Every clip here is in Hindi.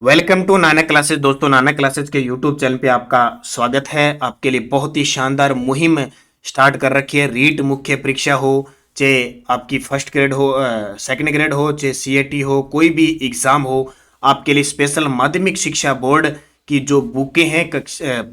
Welcome to Nanak classes. दोस्तों, नानक क्लासेस के यूट्यूब चैनल पे आपका स्वागत है। आपके लिए बहुत ही शानदार मुहिम स्टार्ट कर रखी है। रीट मुख्य परीक्षा हो, चाहे आपकी फर्स्ट ग्रेड हो, सेकंड ग्रेड हो, चाहे सीएटी हो, कोई भी एग्जाम हो, आपके लिए स्पेशल माध्यमिक शिक्षा बोर्ड की जो बुकें हैं,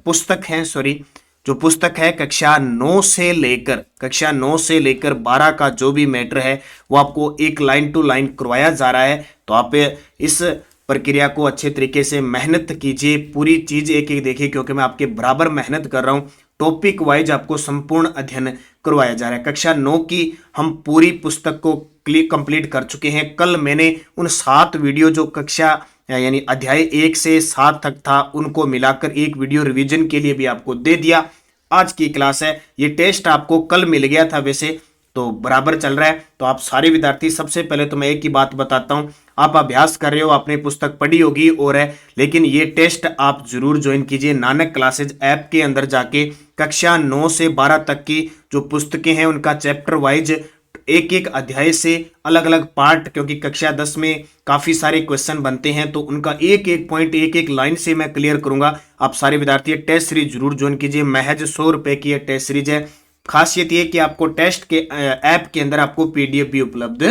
पुस्तक हैं, सॉरी, जो पुस्तक है कक्षा 9 से लेकर 12 का जो भी मैटर है वो आपको एक लाइन टू लाइन करवाया जा रहा है। तो आप इस प्रक्रिया को अच्छे तरीके से मेहनत कीजिए, पूरी चीज एक एक देखिए, क्योंकि मैं आपके बराबर मेहनत कर रहा हूं। टॉपिक वाइज आपको संपूर्ण अध्ययन करवाया जा रहा है। कक्षा 9 की हम पूरी पुस्तक को कंप्लीट कर चुके हैं। कल मैंने उन 7 वीडियो जो कक्षा यानी अध्याय 1 से 7 तक था उनको मिलाकर एक वीडियो रिवीजन के लिए भी आपको दे दिया। आज की क्लास है, ये टेस्ट आपको कल मिल गया था, वैसे तो बराबर चल रहा है। तो आप सारे विद्यार्थी, सबसे पहले तो मैं एक ही बात बताता हूं, आप अभ्यास कर रहे हो, आपने पुस्तक पढ़ी होगी और है, लेकिन ये टेस्ट आप जरूर ज्वाइन कीजिए। नानक क्लासेज ऐप के अंदर जाके कक्षा 9 से 12 तक की जो पुस्तकें हैं उनका चैप्टर वाइज एक एक अध्याय से अलग अलग पार्ट, क्योंकि कक्षा 10 में काफी सारे क्वेश्चन बनते हैं तो उनका एक एक पॉइंट एक एक लाइन से मैं क्लियर करूंगा। आप सारे विद्यार्थी टेस्ट सीरीज जरूर ज्वाइन कीजिए। महज 100 रुपए की टेस्ट सीरीज है। खासियत यह कि आपको टेस्ट के ऐप के अंदर आपको पीडीएफ भी उपलब्ध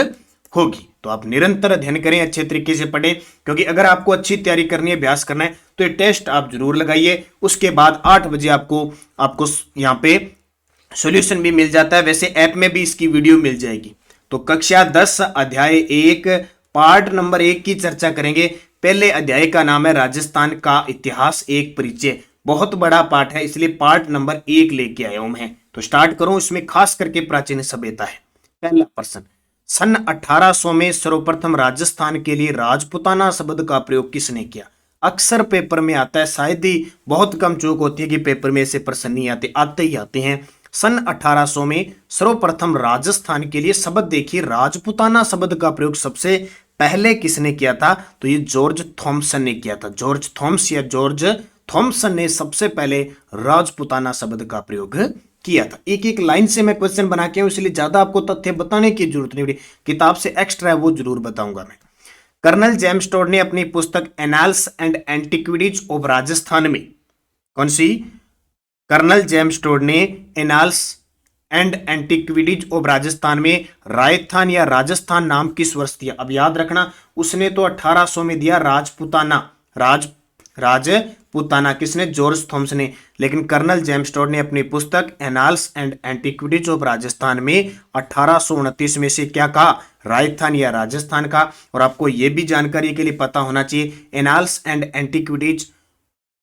होगी। तो आप निरंतर अध्ययन करें, अच्छे तरीके से पढ़ें, क्योंकि अगर आपको अच्छी तैयारी करनी है, अभ्यास करना है, तो ये टेस्ट आप जरूर लगाइए। उसके बाद 8 बजे आपको यहाँ पे सॉल्यूशन भी मिल जाता है। वैसे ऐप में भी इसकी वीडियो मिल जाएगी। तो कक्षा 10 अध्याय 1 पार्ट नंबर 1 की चर्चा करेंगे। पहले अध्याय का नाम है राजस्थान का इतिहास एक परिचय। बहुत बड़ा पार्ट है, इसलिए पार्ट नंबर 1 लेके आया हूं मैं। तो स्टार्ट करूं। इसमें खास करके प्राचीन सभ्यता है। पहला प्रश्न, सन 1800 में सर्वप्रथम राजस्थान के लिए राजपुताना शब्द का प्रयोग किसने किया? अक्सर पेपर में आता है, शायद ही बहुत कम चूक होती है कि पेपर में ऐसे प्रश्न नहीं आते, आते ही आते हैं। सन 1800 में सर्वप्रथम राजस्थान के लिए शब्द देखिए, राजपुताना शब्द का प्रयोग सबसे पहले किसने किया था? तो ये जॉर्ज थॉमसन ने किया था। जॉर्ज थॉमसन ने सबसे पहले राजपुताना शब्द का प्रयोग किया था। एक एक लाइन से मैं क्वेश्चन बना के हूं, इसलिए ज्यादा आपको तथ्य बताने की जरूरत नहीं पड़ी। किताब से एक्स्ट्रा है वो जरूर बताऊंगा मैं। कर्नल जेम्स टोड ने अपनी पुस्तक annals and antiquities of Rajasthan में, कौन सी? कर्नल जेम्स टोड ने annals and antiquities of Rajasthan में राजस्थान या राजस्थान नाम किस वर्ष दिया? अब याद रखना, उसने तो 1800 में दिया राजपुताना। राजपुताना किसने? जॉर्ज थॉमसन ने। लेकिन कर्नल जेम्स टोड ने अपनी पुस्तक annals and antiquities of Rajasthan में 1829 में से क्या कहा? राजस्थान या राजस्थान का। और आपको यह भी जानकारी के लिए पता होना चाहिए, annals and antiquities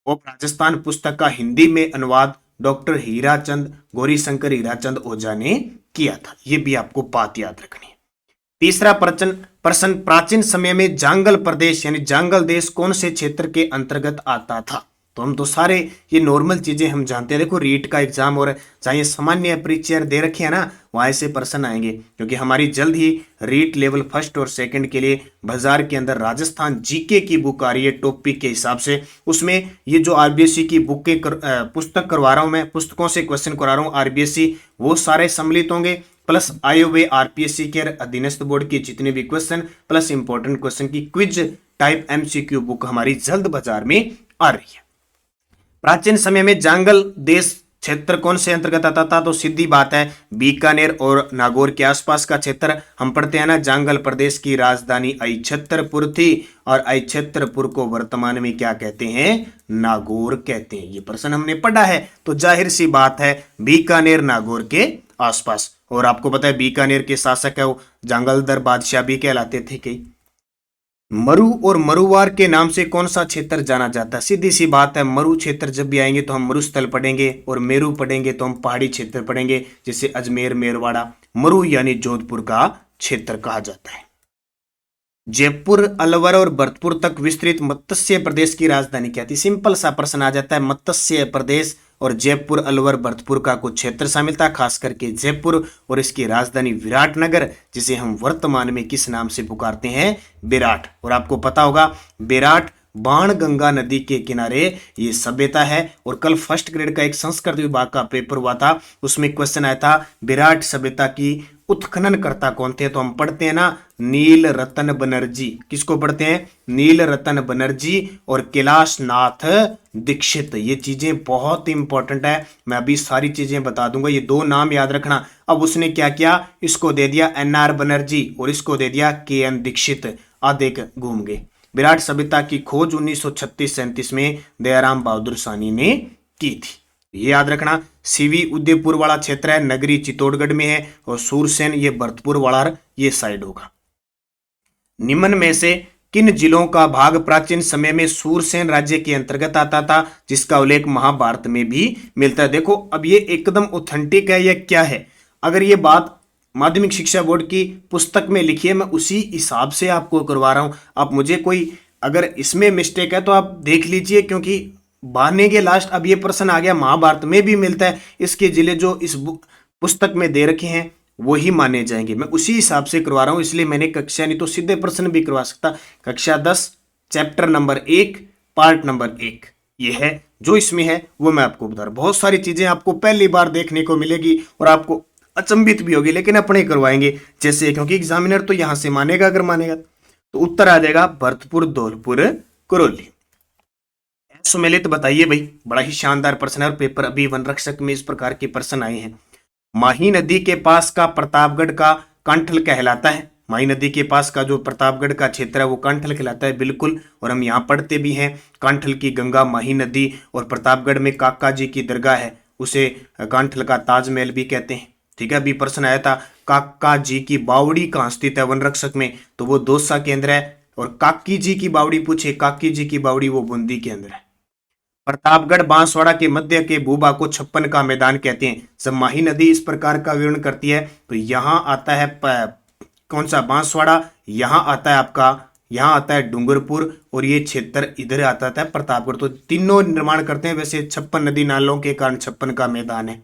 of Rajasthan पुस्तक का हिंदी में अनुवाद डॉक्टर हीराचंद गौरीशंकर हीराचंद ओझा ने किया था। यह भी आपको बात याद रखनी है। तीसरा प्रश्न, प्राचीन समय में जांगल प्रदेश यानी जांगल देश कौन से क्षेत्र के अंतर्गत आता था? तो हम तो सारे ये नॉर्मल चीजें हम जानते हैं। देखो, रीट का एग्जाम और चाहे सामान्य परिचय दे रखे है ना, वहां से प्रश्न आएंगे, क्योंकि हमारी जल्द ही रीट लेवल 1 और 2 के लिए बाजार के अंदर राजस्थान जीके की बुक आ रही है टॉपिक के हिसाब से। उसमें ये जो आरबीएससी की बुक के पुस्तक करवा रहा हूं मैं, पुस्तकों से क्वेश्चन करा रहा हूं आरबीएससी, वो सारे सम्मिलित होंगे, प्लस आए हुए आरपीएससी के अधीनस्थ बोर्ड के जितने भी क्वेश्चन, प्लस इंपॉर्टेंट क्वेश्चन की क्विज टाइप एमसीक्यू बुक हमारी जल्द बाजार में आ रही है। प्राचीन समय में जांगल देश क्षेत्र कौन से अंतर्गत आता था? तो सीधी बात है, बीकानेर और नागौर के आसपास का क्षेत्र। हम पढ़ते हैं ना, जांगल प्रदेश की राजधानी अहिच्छत्रपुर थी, और अहिच्छत्रपुर को वर्तमान में क्या कहते हैं? नागौर कहते हैं। ये प्रश्न हमने पढ़ा है, तो जाहिर सी बात है बीकानेर नागौर के आसपास। और आपको पता है बीकानेर के शासक है वो जांगलदर बादशाह भी कहलाते थे। कई मरु और मरुवार के नाम से कौन सा क्षेत्र जाना जाता है? सीधी सी बात है, मरु क्षेत्र जब भी आएंगे तो हम मरुस्थल पढ़ेंगे, और मेरू पढ़ेंगे तो हम पहाड़ी क्षेत्र पढ़ेंगे, जैसे अजमेर मेरवाड़ा। मरु यानी जोधपुर का क्षेत्र कहा जाता है। जयपुर, अलवर और भरतपुर तक विस्तृत मत्स्य प्रदेश की राजधानी क्या थी? सिंपल सा प्रश्न आ जाता है। मत्स्य प्रदेश और जयपुर, अलवर, भरतपुर का कुछ क्षेत्र शामिल था, खास करके जयपुर, और इसकी राजधानी विराटनगर, जिसे हम वर्तमान में किस नाम से पुकारते हैं? बेराट। और आपको पता होगा बेराट बाणगंगा नदी के किनारे ये सभ्यता है। और कल 1st ग्रेड का एक संस्कृत विभाग का पेपर हुआ था, उसमें क्वेश्चन आया था विराट सभ्यता की उत्खननकर्ता कौन थे? तो हम पढ़ते हैं ना, नील रतन बनर्जी। किसको पढ़ते हैं? नील रतन बनर्जी और कैलाश नाथ दीक्षित। ये चीजें बहुत इंपॉर्टेंट है, मैं अभी सारी चीजें बता दूंगा, ये दो नाम याद रखना। अब उसने क्या किया, इसको दे दिया NR बनर्जी और इसको दे दिया KN दीक्षित। आ देख घूम गए। विराट सभ्यता की खोज 1936-37 में दयाराम बहादुर साहनी ने की थी, ये याद रखना। सीवी उदयपुर वाला क्षेत्र है, नगरी चित्तौड़गढ़ में है, और सूरसेन ये भरतपुर वाला ये साइड होगा। निम्न में से किन जिलों का भाग प्राचीन समय में सूरसेन राज्य के अंतर्गत आता था, जिसका उल्लेख महाभारत में भी मिलता है? देखो अब ये एकदम ऑथेंटिक है, ये क्या है, अगर ये बात माध्यमिक शिक्षा बोर्ड की पुस्तक में लिखी है, मैं उसी हिसाब से आपको करवा रहा हूं। आप मुझे कोई अगर इसमें मिस्टेक है तो आप देख लीजिए, क्योंकि बहाने के लास्ट अब ये प्रश्न आ गया, महाभारत में भी मिलता है, इसके जिले जो इस पुस्तक में दे रखे हैं वही माने जाएंगे। मैं उसी हिसाब से करवा रहा हूं, इसलिए मैंने कक्षा, नहीं तो सीधे प्रश्न भी करवा सकता। कक्षा 10 चैप्टर नंबर 1 पार्ट नंबर 1 ये है, जो इसमें है वो मैं आपको बता रहा हूं। बहुत सारी चीजें आपको पहली बार देखने को मिलेगी और आपको अचंभित भी होगी, लेकिन अपने करवाएंगे जैसे, क्योंकि एग्जामिनर तो यहां से मानेगा, अगर मानेगा तो उत्तर आ जाएगा भरतपुर, धौलपुर, करौली। सुमेलित बताइए भाई, बड़ा ही शानदार प्रश्न है और पेपर अभी वन रक्षक में इस प्रकार के प्रश्न आए हैं। माही नदी के पास का प्रतापगढ़ का कंठल कहलाता है। माही नदी के पास का जो प्रतापगढ़ का क्षेत्र है वो कंठल कहलाता है, बिल्कुल। और हम यहाँ पढ़ते भी हैं, कंठल की गंगा माही नदी, और प्रतापगढ़ में काका जी की दरगाह है, उसे कंठल का ताजमहल भी कहते हैं। ठीक है, अभी प्रश्न आया था काका जी की बावड़ी कहाँ स्थित है वन रक्षक में, तो वो दौसा के अंदर है। और काकी जी की बावड़ी पूछे, काकी जी की बावड़ी वो बूंदी के अंदर है। प्रतापगढ़ बांसवाड़ा के मध्य के भूभाग को 56 का मैदान कहते हैं। जब माही नदी इस प्रकार का विवरण करती है तो यहाँ आता है कौन सा, बांसवाड़ा, यहाँ आता है आपका, यहाँ आता है डूंगरपुर, और ये क्षेत्र इधर आता है प्रतापगढ़। तो तीनों निर्माण करते हैं। वैसे 56 नदी नालों के कारण 56 का मैदान है।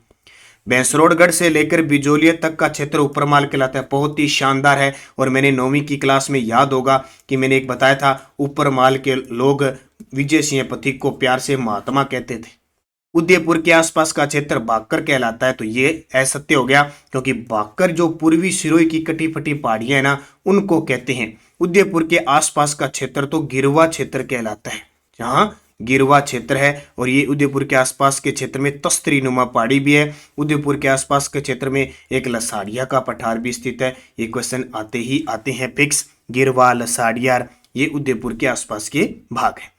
भैंसरोडगढ़ से लेकर बिजोलिया तक का क्षेत्र उपरमाल कहलाता है। बहुत ही शानदार है, और मैंने 9वीं की क्लास में याद होगा कि मैंने एक बताया था, उपरमाल के लोग विजय सिंह पथिक को प्यार से महात्मा कहते थे। उदयपुर के आसपास का क्षेत्र बाकर कहलाता है, तो ये असत्य हो गया, क्योंकि बाकर जो पूर्वी सिरोही की कटी फटी पहाड़ियां है ना, उनको कहते हैं। उदयपुर के आसपास का क्षेत्र तो गिरवा क्षेत्र कहलाता है, जहाँ गिरवा क्षेत्र है। और ये उदयपुर के आसपास के क्षेत्र में तस्तरी नुमा पहाड़ी भी है। उदयपुर के आसपास के क्षेत्र में एक लसाड़िया का पठार भी स्थित है। ये क्वेश्चन आते ही आते हैं फिक्स, गिरवा, लसाड़िया, ये उदयपुर के आसपास के भाग है।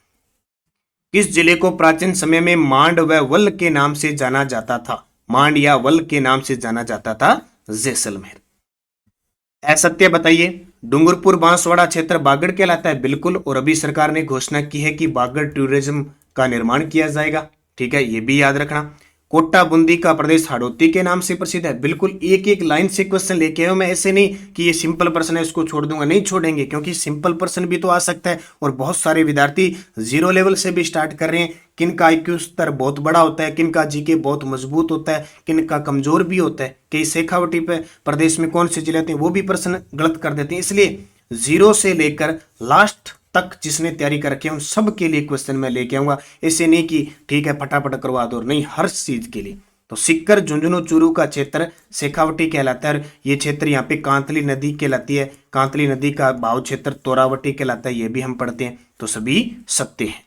किस जिले को प्राचीन समय में मांड व वल के नाम से जाना जाता था? मांड या वल के नाम से जाना जाता था जैसलमेर। असत्य बताइए। डूंगरपुर बांसवाड़ा क्षेत्र बागड़ कहलाता है, बिल्कुल। और अभी सरकार ने घोषणा की है कि बागड़ टूरिज्म का निर्माण किया जाएगा, ठीक है, ये भी याद रखना। कोटा बूंदी का प्रदेश हाड़ौती के नाम से प्रसिद्ध है, बिल्कुल। एक एक लाइन से क्वेश्चन लेके आए, मैं ऐसे नहीं कि ये सिंपल प्रश्न है इसको छोड़ दूंगा, नहीं छोड़ेंगे, क्योंकि सिंपल प्रश्न भी तो आ सकता है। और बहुत सारे विद्यार्थी 0 लेवल से भी स्टार्ट कर रहे हैं। किन का IQ स्तर बहुत बड़ा होता है, किन का GK बहुत मजबूत होता है, किन का कमजोर भी होता है। कई शेखावटी पे प्रदेश में कौन से जिले आते हैं वो भी प्रश्न गलत कर देते हैं। इसलिए 0 से लेकर लास्ट तक जिसने तैयारी कर रखी है उन सब के लिए क्वेश्चन मैं लेके आऊंगा। ऐसे नहीं कि ठीक है फटाफट करवा दो, नहीं, हर चीज के लिए। तो सिक्कर झुंझुनू चूरू का क्षेत्र शेखावटी कहलाता है। ये क्षेत्र यहाँ पे कांतली नदी कहलाती है। कांतली नदी का भाव क्षेत्र तोरावटी कहलाता है, ये भी हम पढ़ते हैं। तो सभी सत्य है।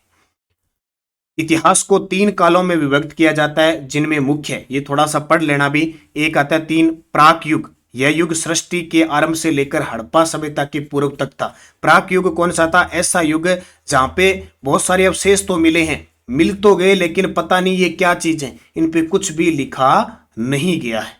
इतिहास को 3 कालों में विभक्त किया जाता है, जिनमें मुख्य, ये थोड़ा सा पढ़ लेना भी, एक आता है 3 प्राक युग। यह युग सृष्टि के आरंभ से लेकर हड़प्पा सभ्यता के पूर्व तक था। प्राक युग कौन सा था? ऐसा युग जहां पे बहुत सारे अवशेष तो मिले हैं, मिल तो गए, लेकिन पता नहीं ये क्या चीज है, इन पे कुछ भी लिखा नहीं गया है,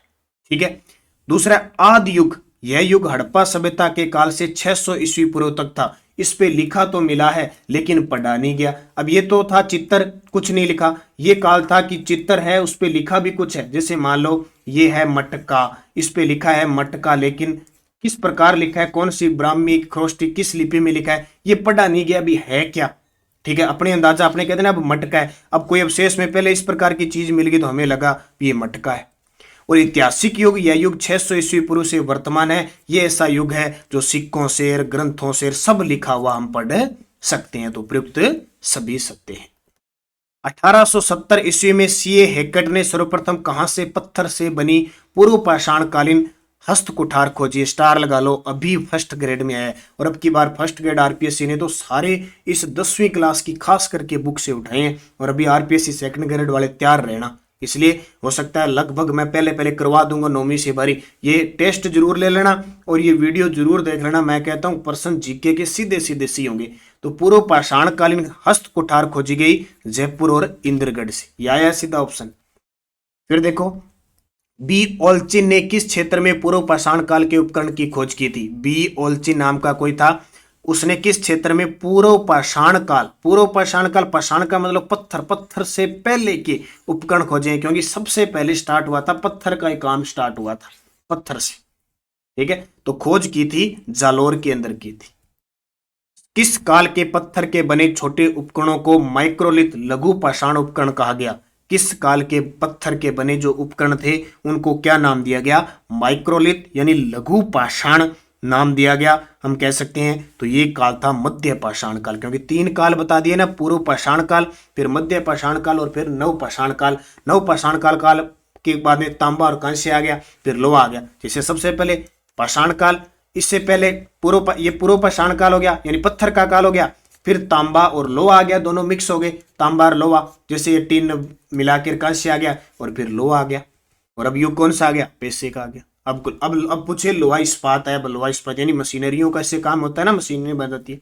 ठीक है। दूसरा आदि युग। यह युग हड़प्पा सभ्यता के काल से 600 ईस्वी पूर्व तक था। इस पे लिखा तो मिला है लेकिन पढ़ा नहीं गया। अब ये तो था चित्तर, कुछ नहीं लिखा। ये काल था कि चित्तर है, उस पे लिखा भी कुछ है। जैसे मान लो ये है मटका, इस पे लिखा है मटका, लेकिन किस प्रकार लिखा है, कौन सी ब्राह्मी खरोष्टी किस लिपि में लिखा है, ये पढ़ा नहीं गया। अभी है क्या, ठीक है, अपने अंदाजा अपने कहते हैं ना, अब मटका है। अब कोई अवशेष में पहले इस प्रकार की चीज मिल गई तो हमें लगा ये मटका है। और ऐतिहासिक युग, यह युग 600 ईस्वी पूर्व से वर्तमान है। ये ऐसा युग है जो सिक्कों से, ग्रंथों से सब लिखा हुआ हम पढ़ सकते हैं। तो प्रयुक्त सभी सत्य हैं। 1870 ईस्वी में CA हैकेट ने सर्वप्रथम कहां से पत्थर से बनी पूर्व पाषाण कालीन हस्त कुठार खोजिए, स्टार लगा लो, अभी फर्स्ट ग्रेड में आया है। और अब की बार फर्स्ट ग्रेड आरपीएससी ने तो सारे इस 10वीं क्लास की खास करके बुक से उठाए हैं, और अभी आरपीएससी सेकंड ग्रेड वाले तैयार रहना। इसलिए हो सकता है लगभग मैं पहले पहले करवा दूंगा 9वीं से बारी। ये टेस्ट जरूर ले लेना और ये वीडियो जरूर देख लेना। मैं कहता हूं प्रश्न जीके के सीधे सीधे सी होंगे। तो पूर्व पाषाणकालीन हस्त कुठार खोजी गई जयपुर और इंद्रगढ़ से, यह आया सीधा ऑप्शन। फिर देखो, बी ओल्चिन ने किस क्षेत्र में पूर्व पाषाण काल के उपकरण की खोज की थी? बी ओल्चिन नाम का कोई था, उसने किस क्षेत्र में पूर्व पाषाण काल, पाषाण का मतलब पत्थर, पत्थर से पहले के उपकरण खोजे हैं, क्योंकि सबसे पहले स्टार्ट हुआ था पत्थर का ही काम स्टार्ट हुआ था पत्थर से। ठीक है, तो खोज की थी जालोर के अंदर की थी। किस काल के पत्थर के बने छोटे उपकरणों को माइक्रोलिथ लघु पाषाण उपकरण कहा गया? किस काल के पत्थर के बने जो उपकरण थे उनको क्या नाम दिया गया? माइक्रोलिथ यानी लघु पाषाण नाम दिया गया। हम कह सकते हैं तो ये काल था मध्य पाषाण काल, क्योंकि 3 काल बता दिए ना, पूर्व पाषाण काल, फिर मध्य पाषाण काल और फिर नव पाषाण काल। नव पाषाण काल के बाद में तांबा और कांस्य आ गया, फिर लोहा आ गया। जैसे सबसे पहले पाषाण काल, इससे पहले ये पूर्व पाषाण काल हो गया, यानी पत्थर का काल हो गया। फिर तांबा और लोहा आ गया, दोनों मिक्स हो गए, तांबा और लोहा। जैसे ये 3 मिलाकर कांस्य आ गया और फिर लोहा आ गया। और अब युग कौन सा आ गया? पेशे का आ गया। अब पूछे लोहा इस्पात है, लोहा इस्पात यानी मशीनरियों का इससे काम होता है ना, मशीनरी बनाती है।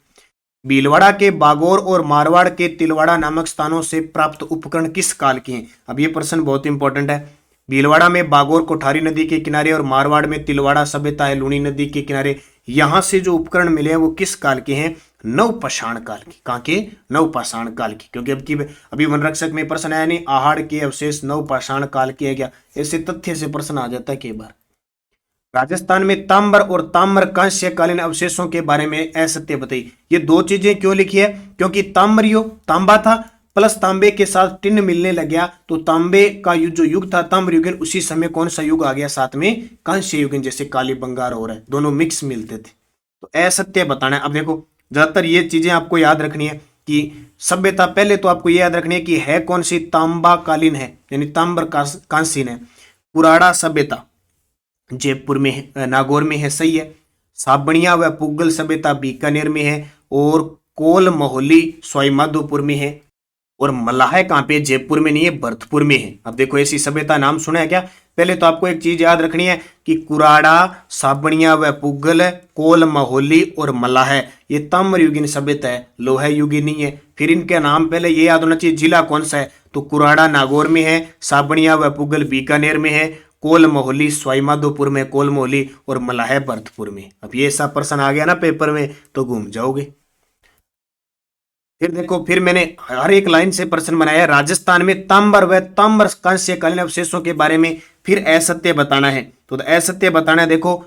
भीलवाड़ा के बागोर और मारवाड़ के तिलवाड़ा नामक स्थानों से प्राप्त उपकरण किस काल के हैं? अब ये प्रश्न बहुत इंपॉर्टेंट है। भीलवाड़ा में बागोर कोठारी नदी के किनारे और मारवाड़ में तिलवाड़ा सभ्यता है लूणी नदी के किनारे। यहां से जो उपकरण मिले हैं वो किस काल के हैं? नव पाषाण काल के। कहां के? नव पाषाण काल के। क्योंकि अभी वन रक्षक में प्रश्न आया नहीं, आहाड़ के अवशेष नव पाषाण काल के है क्या? ऐसे तथ्य से प्रश्न आ जाता है कई बार। राजस्थान में ताम्र और ताम्र कांस्य कालीन अवशेषों के बारे में असत्य बताइए। ये 2 चीजें क्यों लिखी है? क्योंकि ताम्र तांबा था प्लस तांबे के साथ टिन मिलने लग गया, तो तांबे का जो युग था ताम्र युगीन, उसी समय कौन सा युग आ गया साथ में? कांस्य युगीन, जैसे काली बंगार हो रहा है, दोनों मिक्स मिलते थे। तो असत्य बताना है। अब देखो, ज्यादातर ये चीजें आपको याद रखनी है कि सभ्यता, पहले तो आपको ये याद रखनी है कि है कौन सी? तांबा कालीन है, यानी ताम्र कांसीन है। पुराड़ा सभ्यता जयपुर में है, नागौर में है, सही है। साबणिया व पुगल सभ्यता बीकानेर में है, और कोल मोहली सवाईमाधोपुर में है। और मलाह कहाँ पे? जयपुर में नहीं है, भरतपुर में है। अब देखो, ऐसी सभ्यता नाम सुना है क्या? पहले तो आपको एक चीज याद रखनी है कि कुराड़ा, साबणिया व पुगल, कोल मोहली और मलाह, ये ताम्र युगीन सभ्यता है, लोहा युगीन नहीं है। फिर इनके नाम पहले ये याद होना चाहिए, जिला कौन सा है? तो कुराड़ा नागौर में है, साबणिया व पुगल बीकानेर में है, कोल मोहली सवाईमाधोपुर में, कोल मोहली और मलाह भरतपुर में। अब ये ऐसा प्रश्न आ गया ना पेपर में तो घूम जाओगे। फिर देखो, फिर मैंने हर एक लाइन से प्रश्न बनाया। राजस्थान में ताम्र व ताम्र कांस्य कालीन अवशेषों के बारे में फिर असत्य बताना है। तो असत्य बताना है। देखो,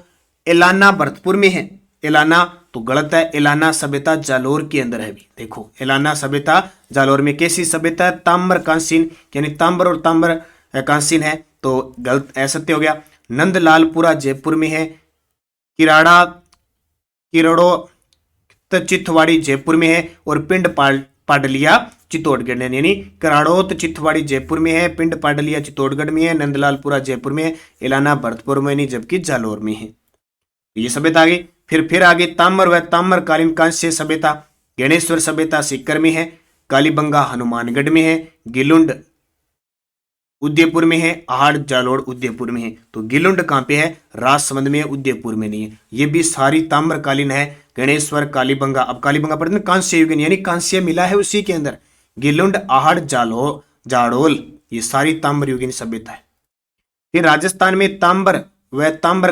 एलाना भरतपुर में है, एलाना तो गलत है, एलाना सभ्यता जालोर के अंदर है भी। देखो, एलाना सभ्यता जालोर में। कैसी सभ्यता है? ताम्र कांसीन, यानी ताम्र और ताम्र कांसीन है, तो गलत, असत्य हो गया। नंदलालपुरा जयपुर में है, किराड़ा किरड़ो चिथवाड़ी जयपुर में है, और पिंड पाडलिया चित्तौड़गढ़ में, यानी कराड़ोत चिथवाड़ी जयपुर में है, पिंड पाडलिया चित्तौड़गढ़ में है, नंदलालपुरा जयपुर में है, एलाना भरतपुर में नहीं, जबकि जालोर में है। ये सभ्यता आ गई। फिर आगे ताम्र व ताम्र कालीन कांस्य सभ्यता गणेश्वर सभ्यता सीकर में है, कालीबंगा हनुमानगढ़ में है, गिलुंड उदयपुर में है, आहाड़ जालोर उदयपुर में है। तो गिलुंड कहां पे है? राजसमंद में है, उदयपुर में नहीं है। ये भी सारी ताम्रकालीन है। गणेश्वर, कालीबंगा, अब कालीबंगा पढ़ते हैं कांस्य युगीन, यानी कांस्य मिला है उसी के अंदर। गिलुंड, आहाड़, जाड़ोल, ये सारी ताम्र युगीन सभ्यता है। फिर राजस्थान में ताम्र व ताम्र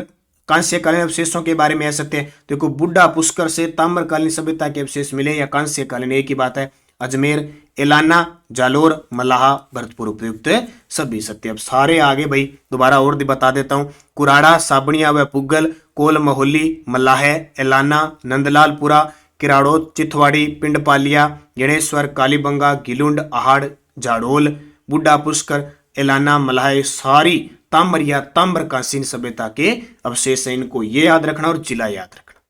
कांस्य कालीन अवशेषों के बारे में असत्य है। देखो, बुड्ढा पुष्कर से ताम्रकालीन सभ्यता के अवशेष मिले या कांस्य कालीन, एक ही बात है। अजमेर, एलाना, जालोर, मलाहा, भरतपुर उपयुक्त सभी सत्य। अब सारे आगे भाई दोबारा और बता देता हूं। कुराड़ा, साबणिया व पुगल, कोल मोहली, मलाह, एलाना, नंदलालपुरा, किराड़ो चिथवाड़ी, पिंडपालिया, गणेश्वर, कालीबंगा, गिलुंड, आहाड़, जाड़ोल, बुड्ढा पुष्कर, एलाना, मलाह, सारी ताम्र या ताम्र कांसीन सभ्यता के अवशेष है। इनको ये याद रखना और जिला याद रखना।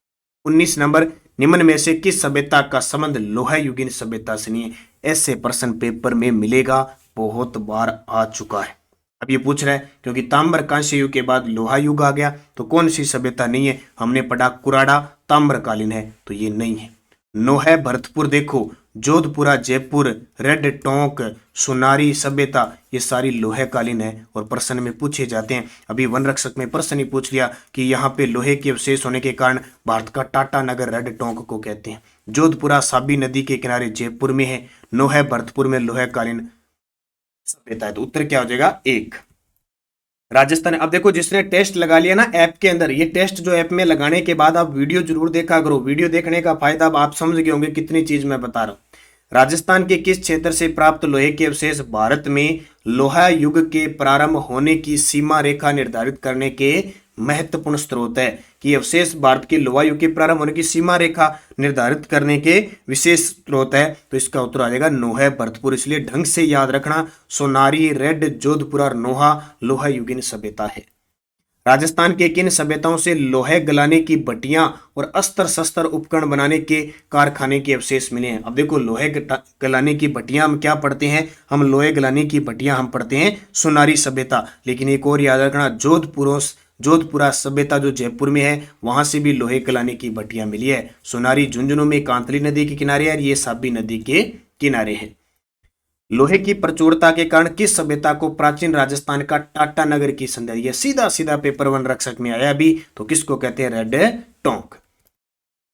19 नंबर, निम्न में से किस सभ्यता का संबंध लोहा युगीन सभ्यता से नहीं है? ऐसे प्रश्न पेपर में मिलेगा, बहुत बार आ चुका है। अब ये पूछ रहा है क्योंकि ताम्र कांस्य युग के बाद लोहा युग आ गया, तो कौन सी सभ्यता नहीं है? हमने पढ़ा कुराड़ा ताम्रकालीन है, तो ये नहीं है। नो है भरतपुर, देखो जोधपुरा जयपुर, रेड टोंक, सुनारी सभ्यता, ये सारी लोहे कालीन है और प्रश्न में पूछे जाते हैं। अभी वन रक्षक में प्रश्न ही पूछ लिया कि यहाँ पे लोहे के अवशेष होने के कारण भारत का टाटा नगर रेड टोंक को कहते हैं। जोधपुरा साबी नदी के किनारे जयपुर में है। नो है भरतपुर में लोहे कालीन सभ्यता है, तो उत्तर क्या हो जाएगा? एक। राजस्थान। अब देखो जिसने टेस्ट लगा लिया ना ऐप के अंदर, ये टेस्ट जो ऐप में लगाने के बाद आप वीडियो जरूर देखा करो। वीडियो देखने का फायदा अब आप समझ गए होंगे कितनी चीज मैं बता रहा हूं। राजस्थान के किस क्षेत्र से प्राप्त लोहे के अवशेष भारत में लोहा युग के प्रारंभ होने की सीमा रेखा निर्धारित करने के महत्वपूर्ण स्रोत है? कि अवशेष भारत के लोहा युग के प्रारंभ होने की सीमा रेखा निर्धारित करने के विशेष स्रोत है, तो इसका उत्तर आ जाएगा नोहा भरतपुर। इसलिए ढंग से याद रखना, सोनारी, रेड, जोधपुर और नोहा लोहा युगीन सभ्यता है। राजस्थान के किन सभ्यताओं से लोहे गलाने की भट्टियां और अस्त्र शस्त्र उपकरण बनाने के कारखाने के अवशेष मिले हैं? अब देखो लोहे गलाने की भट्टियां हम क्या पढ़ते हैं? हम लोहे गलाने की भट्टियां हम पढ़ते हैं सुनारी सभ्यता। लेकिन एक और याद रखना, जोधपुरा सभ्यता जो जयपुर में है, वहां से भी लोहे गलाने की भट्टियां मिली है। सोनारी झुंझुनू में कांतली नदी के किनारे है, ये साबी नदी के किनारे है। लोहे की प्रचुरता के कारण किस सभ्यता को प्राचीन राजस्थान का टाटा नगर की संज्ञा? यह सीधा सीधा पेपर वन रक्षक में आया भी, तो किसको कहते हैं? रेड टोंक।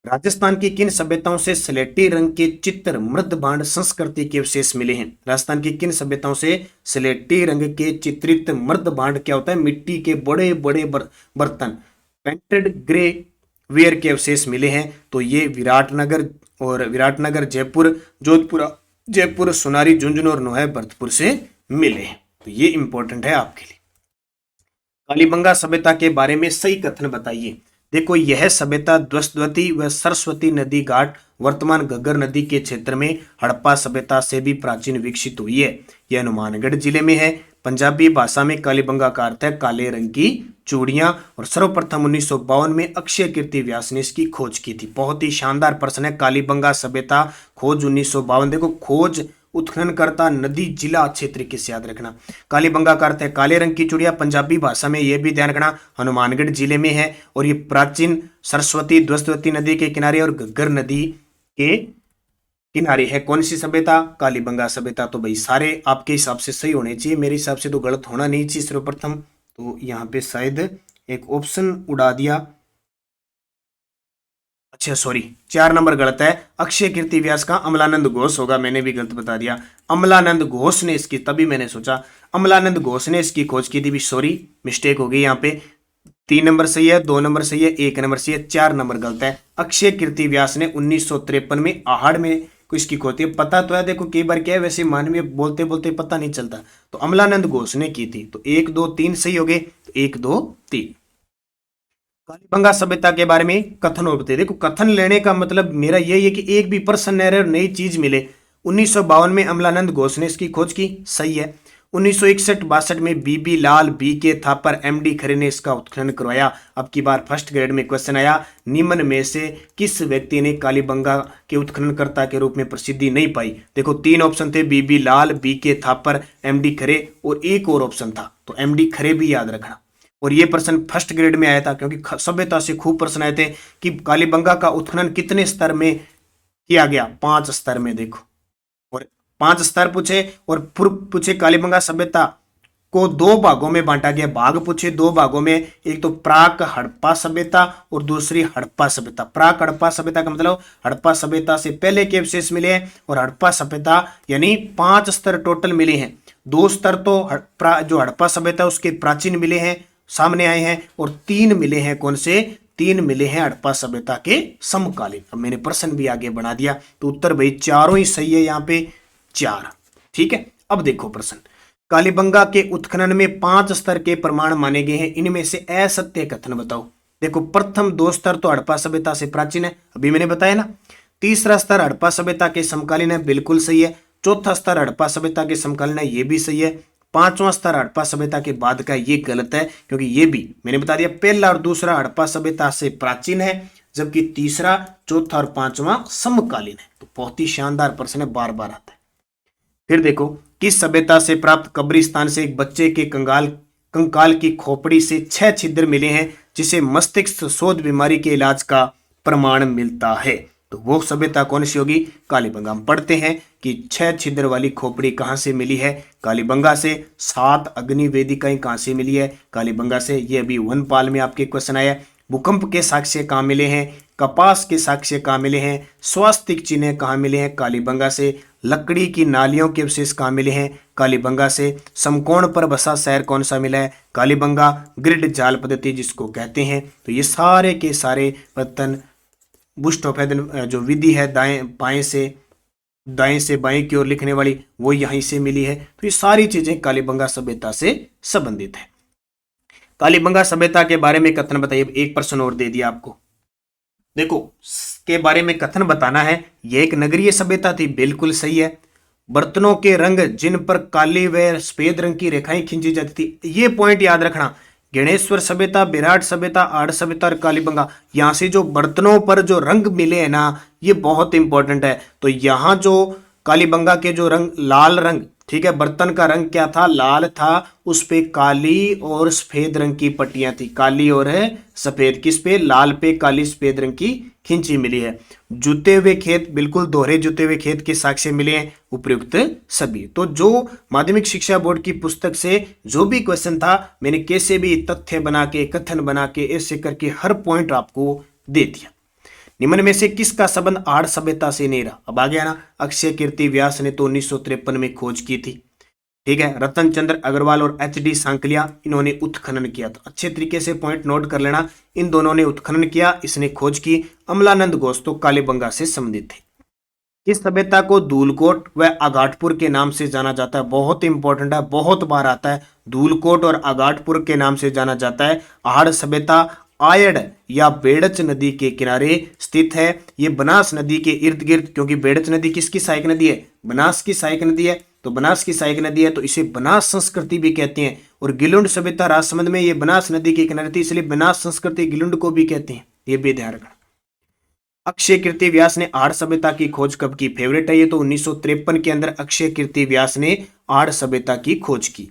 राजस्थान की किन सभ्यताओं से स्लेटी रंग के चित्र मृद भांड संस्कृति के अवशेष मिले हैं? राजस्थान की किन सभ्यताओं से स्लेटी रंग के चित्रित मृद भांड, क्या होता है? मिट्टी के बड़े बड़े बर्तन, पेंटेड ग्रे वेयर के अवशेष मिले हैं? तो ये विराटनगर, जयपुर, जयपुर, सोनारी, झुंझुनू और नोहे भरतपुर से मिले हैं। तो ये इंपॉर्टेंट है आपके लिए। कालीबंगा सभ्यता के बारे में सही कथन बताइए। देखो यह सभ्यता द्वस्वती व सरस्वती नदी घाट वर्तमान घग्गर नदी के क्षेत्र में हड़प्पा सभ्यता से भी प्राचीन विकसित हुई है। यह हनुमानगढ़ जिले में है। पंजाबी भाषा में कालीबंगा का अर्थ है काले रंग की चूड़ियां, और सर्वप्रथम 1952 में अक्षय कीर्ति व्यास ने इसकी खोज की थी। बहुत ही शानदार प्रश्न है। कालीबंगा सभ्यता खोज 1952। देखो खोज उत्खननकर्ता नदी जिला अच्छे तरीके से याद रखना। कालीबंगा का अर्थ है काले रंग की चूड़ियां। पंजाबी भाषा में यह भी ध्यान रखना हनुमानगढ़ जिले में है, और ये प्राचीन सरस्वती द्वस्वती नदी के किनारे और घग्गर नदी के किनारे है। कौन सी सभ्यता? कालीबंगा सभ्यता। तो भाई सारे आपके हिसाब से सही होने चाहिए, मेरे हिसाब से तो गलत होना नहीं चाहिए सर्वप्रथम। तो यहाँ पे शायद एक ऑप्शन उड़ा दिया, अच्छा सॉरी 4 नंबर गलत है। अक्षय कीर्ति व्यास का अमलानंद घोष होगा, मैंने भी गलत बता दिया। अमलानंद घोष ने इसकी, तभी मैंने सोचा अमलानंद घोष ने इसकी खोज की थी भी, सॉरी मिस्टेक हो गई यहाँ पे। 3 नंबर सही है, 2 नंबर सही है, 1 नंबर सही है, 4 नंबर गलत है। अक्षय कीर्ति व्यास ने 1953 में आहड़ में इसकी खोज की। पता तो है, देखो कई बार क्या है वैसे मानवीय बोलते बोलते पता नहीं चलता। तो अमलानंद घोष ने की थी। तो 1 2 3 सही हो गए, 1 2 3। कालीबंगा सभ्यता के बारे में कथन होते। देखो कथन लेने का मतलब मेरा यही है कि एक भी पर्सन एरर नई चीज मिले। 1952 में अमलानंद घोष ने इसकी खोज की, सही है। 1961-62 में बीबी लाल, बी के थापर, एमडी खरे ने इसका उत्खनन करवाया। अब की बार फर्स्ट ग्रेड में क्वेश्चन आया, निम्न में से किस व्यक्ति ने कालीबंगा के उत्खननकर्ता के रूप में प्रसिद्धि नहीं पाई? देखो 3 ऑप्शन थे, बीबी लाल, बी के थापर, एमडी खरे, और एक और ऑप्शन था, तो एमडी खरे भी याद रखना। और ये प्रश्न फर्स्ट ग्रेड में आया था, क्योंकि सभ्यता से खूब प्रश्न आए थे कि कालीबंगा का उत्खनन कितने स्तर में किया गया? 5 स्तर में। देखो और 5 स्तर पूछे, और पूछे कालीबंगा सभ्यता को 2 भागों में बांटा गया। भाग पूछे 2 भागों में, एक तो प्राक हड़प्पा सभ्यता और दूसरी हड़प्पा सभ्यता। प्राक हड़प्पा सभ्यता का मतलब हड़प्पा सभ्यता से पहले के अवशेष मिले हैं, और हड़प्पा सभ्यता यानी 5 स्तर टोटल मिले हैं। 2 स्तर तो जो हड़प्पा सभ्यता उसके प्राचीन मिले हैं, सामने आए हैं, और 3 मिले हैं, कौन से? 3 मिले हैं हड़प्पा सभ्यता के समकालीन। अब मैंने प्रश्न भी आगे बढ़ा दिया, तो उत्तर भाई चारों ही सही है, यहाँ पे 4। ठीक है, अब देखो प्रश्न, कालीबंगा के उत्खनन में 5 स्तर के प्रमाण माने गए हैं, इनमें से असत्य कथन बताओ। देखो प्रथम 2 स्तर तो हड़प्पा सभ्यता से प्राचीन है, अभी मैंने बताया ना। तीसरा स्तर हड़प्पा सभ्यता के समकालीन है, बिल्कुल सही है। चौथा स्तर हड़प्पा सभ्यता के समकालीन है, ये भी सही है। 5वां स्तर हड़प्पा सभ्यता के बाद का, ये गलत है, क्योंकि ये भी मैंने बता दिया पहला और दूसरा हड़प्पा सभ्यता से प्राचीन है, जबकि तीसरा, चौथा और 5वां समकालीन है। तो बहुत ही शानदार प्रश्न है, बार बार आता है। फिर देखो किस सभ्यता से प्राप्त कब्रिस्तान से एक बच्चे के कंकाल की खोपड़ी से 6 छिद्र मिले हैं जिसे मस्तिष्क शोध बीमारी के इलाज का प्रमाण मिलता है? तो वो सभ्यता कौन सी होगी? कालीबंगा। हम पढ़ते हैं कि 6 छिद्र वाली खोपड़ी कहां से मिली है? कालीबंगा से। 7 अग्नि वेदिकाएं कहां से मिली है? कालीबंगा से। ये अभी वनपाल में आपके क्वेश्चन आया। भूकंप के साक्ष्य कहां मिले हैं? कपास के साक्ष्य कहां मिले हैं? स्वास्तिक चिन्ह कहां मिले हैं? कालीबंगा से। लकड़ी की नालियों के अवशेष कहां मिले हैं? कालीबंगा से। समकोण पर बसा शहर कौन सा मिला है? कालीबंगा। ग्रिड जाल पद्धति जिसको कहते हैं। तो ये सारे के सारे पत्तन बुष्टोपैदन जो विधि है दाएं से बाएं की ओर लिखने वाली, वो यहीं से मिली है। तो ये सारी चीजें कालीबंगा सभ्यता से संबंधित है। कालीबंगा सभ्यता के बारे में कथन बताइए। एक प्रश्न और दे दिया आपको। देखो के बारे में कथन बताना है। यह एक नगरीय सभ्यता थी, बिल्कुल सही है। बर्तनों के रंग जिन पर काली व सफेद रंग की रेखाएं खींची जाती थी, ये पॉइंट याद रखना। गणेश्वर सभ्यता, विराट सभ्यता, आड़ सभ्यता और कालीबंगा, यहां से जो बर्तनों पर जो रंग मिले हैं ना, ये बहुत इंपॉर्टेंट है। तो यहां जो कालीबंगा के जो रंग, लाल रंग, ठीक है, बर्तन का रंग क्या था? लाल था। उस पे काली और सफेद रंग की पट्टियां थी, काली और सफेद। किस पे? लाल पे काली सफेद रंग की खिंची मिली है। जुते हुए खेत, बिल्कुल दोहरे जुते हुए खेत के साक्ष्य मिले हैं, उपयुक्त सभी। तो जो माध्यमिक शिक्षा बोर्ड की पुस्तक से जो भी क्वेश्चन था, मैंने कैसे भी तथ्य बना के, कथन बना के, ऐसे करके हर पॉइंट आपको दे दिया। निम्न में से किसका संबंध आड़ सभ्यता से नहीं रहा? अब आ गया ना। अक्षय कीर्ति व्यास ने तो 1953 में खोज की थी, ठीक है। रतन चंद्र अग्रवाल और एच.डी. सांकलिया, इन्होंने उत्खनन किया। तो अच्छे तरीके से पॉइंट नोट कर लेना। इन दोनों ने उत्खनन किया, इसने खोज की। अमलानंद घोष तो कालीबंगा से संबंधित थे। किस सभ्यता को धूलकोट व आगाटपुर के नाम से जाना जाता है? बहुत इंपॉर्टेंट है, बहुत बार आता है। धूलकोट और आगाटपुर के नाम से जाना जाता है। आड़ सभ्यता आयड़ या बेड़च नदी के किनारे स्थित है। ये बनास नदी के इर्द गिर्द, क्योंकि बेड़च नदी किसकी सहायक नदी है? बनास की सहायक नदी है। तो बनास की सहायक नदी है, तो इसे बनास संस्कृति भी कहते हैं। और गिलुंड सभ्यता राजसमंद में ये बनास नदी के किनारे थी, इसलिए बनास संस्कृति गिलुंड को भी कहते हैं। ये भी ध्यान रखना। अक्षय कीर्ति व्यास ने आड़ सभ्यता की खोज कब की? फेवरेट है ये तो। 1953 के अंदर अक्षय कीर्ति व्यास ने आड़ सभ्यता की खोज की।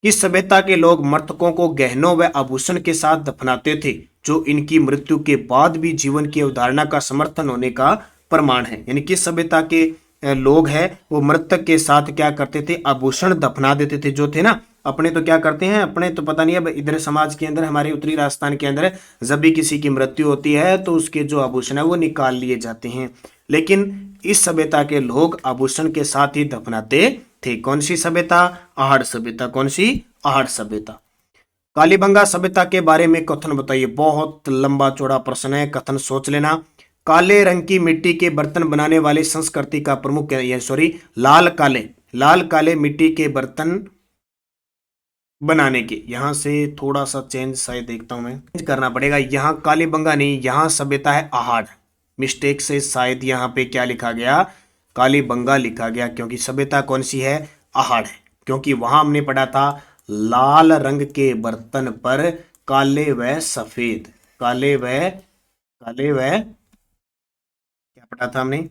किस सभ्यता के लोग मृतकों को गहनों व आभूषण के साथ दफनाते थे, जो इनकी मृत्यु के बाद भी जीवन की अवधारणा का समर्थन होने का प्रमाण है? यानी किस सभ्यता के लोग हैं वो मृतक के साथ क्या करते थे? आभूषण दफना देते थे। जो थे ना, अपने तो क्या करते हैं, अपने तो पता नहीं, अब इधर समाज के अंदर, हमारे उत्तरी राजस्थान के अंदर जब भी किसी की मृत्यु होती है तो उसके जो आभूषण है वो निकाल लिए जाते हैं। लेकिन इस सभ्यता के लोग आभूषण के साथ ही दफनाते थे। कौन सी सभ्यता? आहड़ सभ्यता। कौन सी? आहड़ सभ्यता। कालीबंगा सभ्यता के बारे में कथन बताइए। बहुत लंबा चौड़ा प्रश्न है, कथन सोच लेना। काले रंग की मिट्टी के बर्तन बनाने वाली संस्कृति का प्रमुख, लाल काले मिट्टी के बर्तन बनाने के, यहां से थोड़ा सा चेंज शायद देखता हूं मैं, चेंज करना पड़ेगा। यहां कालीबंगा नहीं, यहां सभ्यता है आहड़। मिस्टेक से शायद यहां पे क्या लिखा गया? कालीबंगा लिखा गया, क्योंकि सभ्यता कौन सी है? आहड़ है। क्योंकि वहां हमने पढ़ा था लाल रंग के बर्तन पर काले व सफेद, काले व क्या पढ़ा था हमने?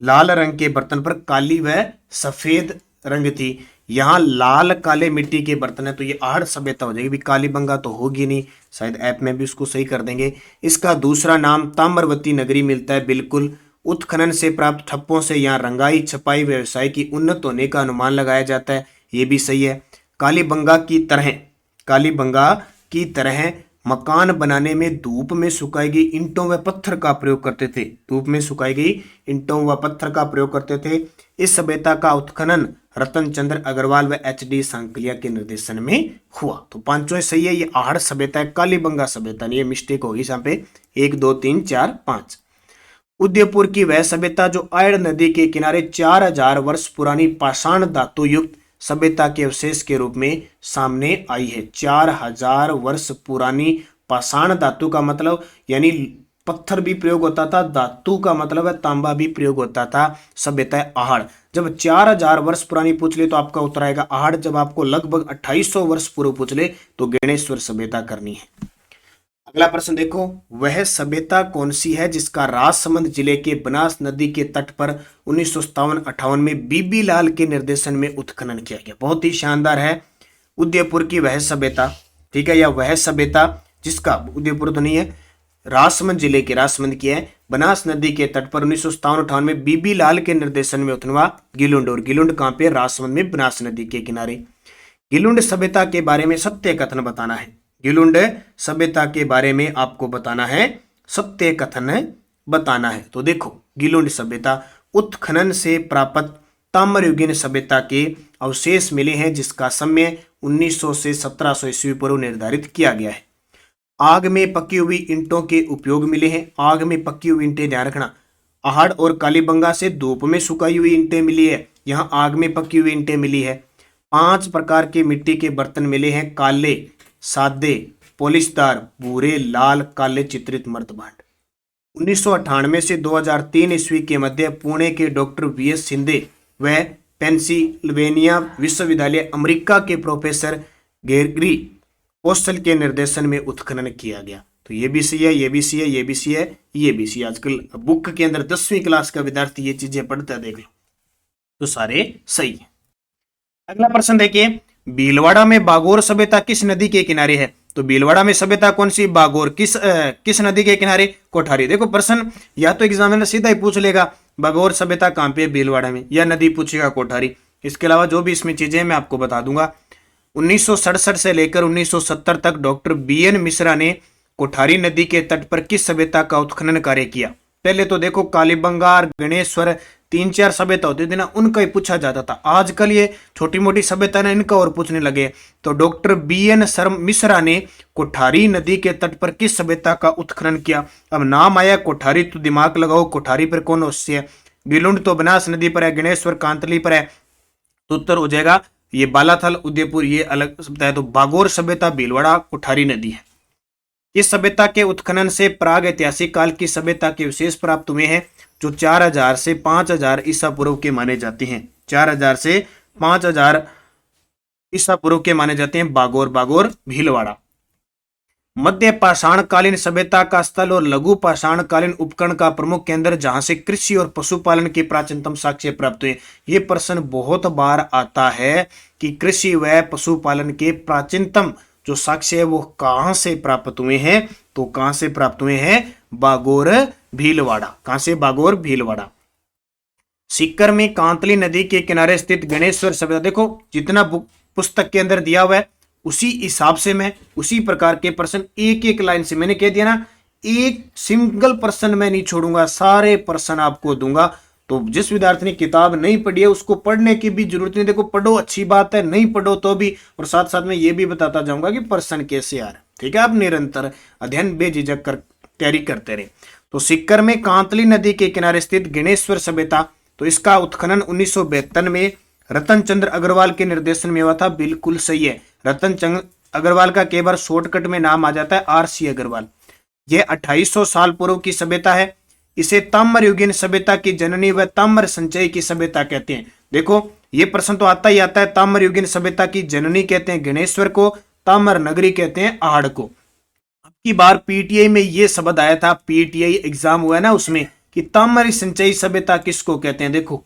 लाल रंग के बर्तन पर काली व सफेद रंग थी। यहां लाल काले मिट्टी के बर्तन है, तो ये आहड़ सभ्यता हो जाएगी। कालीबंगा तो होगी नहीं, शायद ऐप में भी उसको सही कर देंगे। इसका दूसरा नाम ताम्रवती नगरी मिलता है, बिल्कुल। उत्खनन से प्राप्त ठप्पों से यहाँ रंगाई छपाई व्यवसाय की उन्नत होने का अनुमान लगाया जाता है, ये भी सही है। कालीबंगा की तरह मकान बनाने में धूप में सुखाई गई ईंटों व पत्थर का प्रयोग करते थे। धूप में सुखाई गई ईंटों व पत्थर का प्रयोग करते थे। इस सभ्यता का उत्खनन रतन चंद्र अग्रवाल व एच.डी. सांकलिया के निर्देशन में हुआ। तो पांचों सही है। ये आहड़ सभ्यता है, कालीबंगा सभ्यता नहीं। ये मिस्टेक होगी यहाँ पे। 1 2 3 4 5। उदयपुर की वह सभ्यता जो आयड़ नदी के किनारे 4000 वर्ष पुरानी पाषाण धातु युक्त सभ्यता के अवशेष के रूप में सामने आई है। 4000 वर्ष पुरानी पाषाण धातु का मतलब यानी पत्थर भी प्रयोग होता था, धातु का मतलब है तांबा भी प्रयोग होता था। सभ्यता है आहड़। जब 4000 वर्ष पुरानी पूछ ले तो आपका उत्तर आएगा आहड़। जब आपको लगभग 2800 वर्ष पूर्व पूछ ले तो गणेश्वर सभ्यता करनी है। अगला प्रश्न देखो, वह सभ्यता कौन सी है जिसका राजसमंद जिले के बनास नदी के तट पर 1957-58 में बीबी लाल के निर्देशन में उत्खनन किया गया। बहुत ही शानदार है, उदयपुर की वह सभ्यता, ठीक है, या वह सभ्यता जिसका, उदयपुर तो नहीं है, राजसमंद जिले के, राजसमंद की है, बनास नदी के तट पर 1957-58 में बीबी लाल के निर्देशन में उत्खनन गिलुंड, और गिलुंड कहां पे, राजसमंद में, बनास नदी के किनारे। गिलुंड सभ्यता के बारे में सत्य कथन बताना है। गिलुंड सभ्यता के बारे में आपको बताना है, सत्य कथन बताना है। तो देखो, गिलुंड सभ्यता, उत्खनन से प्राप्त ताम्रयुगीन सभ्यता के अवशेष मिले हैं जिसका समय 1900 से 1700 ईस्वी पूर्व निर्धारित किया गया है। आग में पकी हुई ईंटों के उपयोग मिले हैं। आग में पकी हुई ईंटें, ध्यान रखना, आहड़ और कालीबंगा से धूप में सुखाई हुई ईंटें मिली है, यहाँ आग में पकी हुई ईंटें मिली है। 5 प्रकार के मिट्टी के बर्तन मिले हैं, काले, सादे, पॉलिशदार, भूरे, लाल, काले चित्रित मर्तभांड। 1998 से 2003 ईस्वी के मध्य पुणे के डॉक्टर वीएस शिंदे व पेंसिल्वेनिया विश्वविद्यालय अमेरिका के प्रोफेसर गेरगी कौशल के निर्देशन में उत्खनन किया गया। तो ये भी सही है, ये भी सही है, ये भी सही है, ये भी सही है। आजकल बुक के अंदर 10वीं क्लास का विद्यार्थी ये चीजें पढ़ता है, देख लो, तो सारे सही है। अगला प्रश्न देखिए, भीलवाड़ा में बागोर सभ्यता किस नदी के किनारे है? तो भीलवाड़ा में सभ्यता कौन सी? बागोर। किस नदी के किनारे? कोठारी। देखो प्रश्न या तो एग्जामिनर सीधा ही पूछ लेगा बागोर सभ्यता कहां पे है, भीलवाड़ा में, या नदी पूछेगा कोठारी। इसके अलावा जो भी इसमें चीजें मैं आपको बता दूंगा। 1967 से लेकर 1970 तक डॉक्टर बीएन मिश्रा ने कोठारी नदी के तट पर किस सभ्यता का उत्खनन कार्य किया? पहले तो देखो कालीबंगा, गणेश्वर, 3-4 सभ्यता होती थी ना, उनका ही पूछा जाता था। आजकल ये छोटी मोटी सभ्यता ना, इनका और पूछने लगे। तो डॉक्टर बीएन मिश्रा ने कोठारी नदी के तट पर किस सभ्यता का उत्खनन किया? अब नाम आया कोठारी तो दिमाग लगाओ, कोठारी पर कौन अवश्य है? गिलुंड तो बनास नदी पर है, गणेश्वर कांतली पर है, तो उत्तर हो जाएगा ये बालाथल, उदयपुर, ये अलग सभ्यता है। तो बागोर सभ्यता भीलवाड़ा कोठारी नदी है। इस सभ्यता के उत्खनन से प्राग ऐतिहासिक काल की सभ्यता के विशेष प्राप्त हुए हैं जो 4000 से 5000 ईसा पूर्व के माने जाते हैं। 4000 से 5000 ईसा पूर्व के माने जाते हैं बागोर भीलवाड़ा। मध्य पाषाणकालीन सभ्यता का स्थल और लघु पाषाणकालीन उपकरण का प्रमुख केंद्र जहां से कृषि और पशुपालन के प्राचीनतम साक्ष्य प्राप्त हुए। ये प्रश्न बहुत बार आता है कि कृषि व पशुपालन के प्राचीनतम जो साक्ष्य है वो कहां से प्राप्त हुए हैं? तो कहां से प्राप्त हुए हैं? बागोर भीलवाड़ा। कहां से? बागोर भीलवाड़ा। सीकर में कांतली नदी के किनारे स्थित गणेश्वर सभ्यता, देखो जितना पुस्तक के अंदर दिया हुआ है उसी हिसाब से मैं उसी प्रकार के प्रश्न एक एक लाइन से, मैंने कह दिया ना, एक सिंगल प्रश्न मैं नहीं छोड़ूंगा, सारे प्रश्न आपको दूंगा। तो जिस विद्यार्थी ने किताब नहीं पढ़ी है उसको पढ़ने की भी जरूरत नहीं। देखो पढ़ो, अच्छी बात है, नहीं पढ़ो तो भी, और साथ साथ में ये भी बताता जाऊंगा कि प्रश्न कैसे आ रहे, ठीक है। आप निरंतर अध्ययन बेझिझक कर तैयारी करते रहे। तो सीकर में कांतली नदी के किनारे स्थित गणेश्वर सभ्यता, तो इसका उत्खनन 1972 में रतन चंद्र अग्रवाल के निर्देशन में हुआ था। बिल्कुल सही है, रतन चंद्र अग्रवाल का कई बार शॉर्टकट में नाम आ जाता है आरसी अग्रवाल। यह 2800 साल पूर्व की सभ्यता है। इसे ताम्रयुगीन सभ्यता की जननी व ताम्र संचय की सभ्यता कहते हैं। देखो ये प्रश्न तो आता ही आता है, ताम्रयुगीन सभ्यता की जननी कहते हैं गणेश्वर को, ताम्र नगरी कहते हैं आहड़ को। अब की बार पीटीआई में ये शब्द आया था, पीटीआई एग्जाम हुआ है ना उसमें, कि ताम्र संचयी सभ्यता किसको कहते हैं। देखो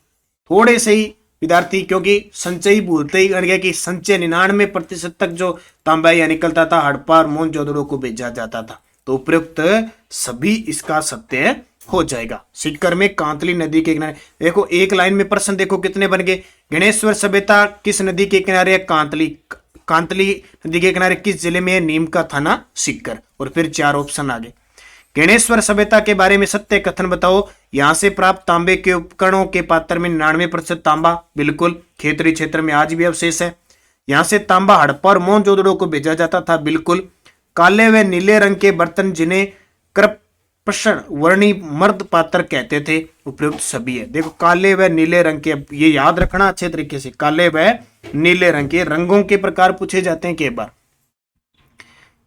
थोड़े से ही विद्यार्थी, क्योंकि संचयी भूलते ही गया कि संचय 99% तक जो तांबा या निकलता था हड़प्पा और मोहनजोदड़ो को भेजा जाता था। तो उपयुक्त सभी इसका सत्य हो जाएगा। सीकर में कांतली नदी के किनारे, देखो एक लाइन में प्रश्न देखो कितने बन गए। गणेश्वर सभ्यता किस नदी के किनारे है? कांतली। कांतली नदी के किनारे किस जिले में है? नीम का थाना, सीकर। और फिर 4 ऑप्शन आ गए। गणेश्वर सभ्यता के बारे में सत्य कथन बताओ। यहां से प्राप्त तांबे के उपकरणों के पात्र में 99% तांबा, बिल्कुल। खेतरी क्षेत्र में आज भी अवशेष है। यहां से तांबा हड़प्पा और मोहनजोदड़ो को भेजा जाता था, बिल्कुल। काले व नीले रंग के बर्तन जिन्हें कृपण वर्णी मर्द पात्र कहते थे, उपयुक्त सभी है। देखो काले व नीले रंग के, ये याद रखना अच्छे तरीके से, काले व नीले रंग के रंगों के प्रकार पूछे जाते हैं कई बार।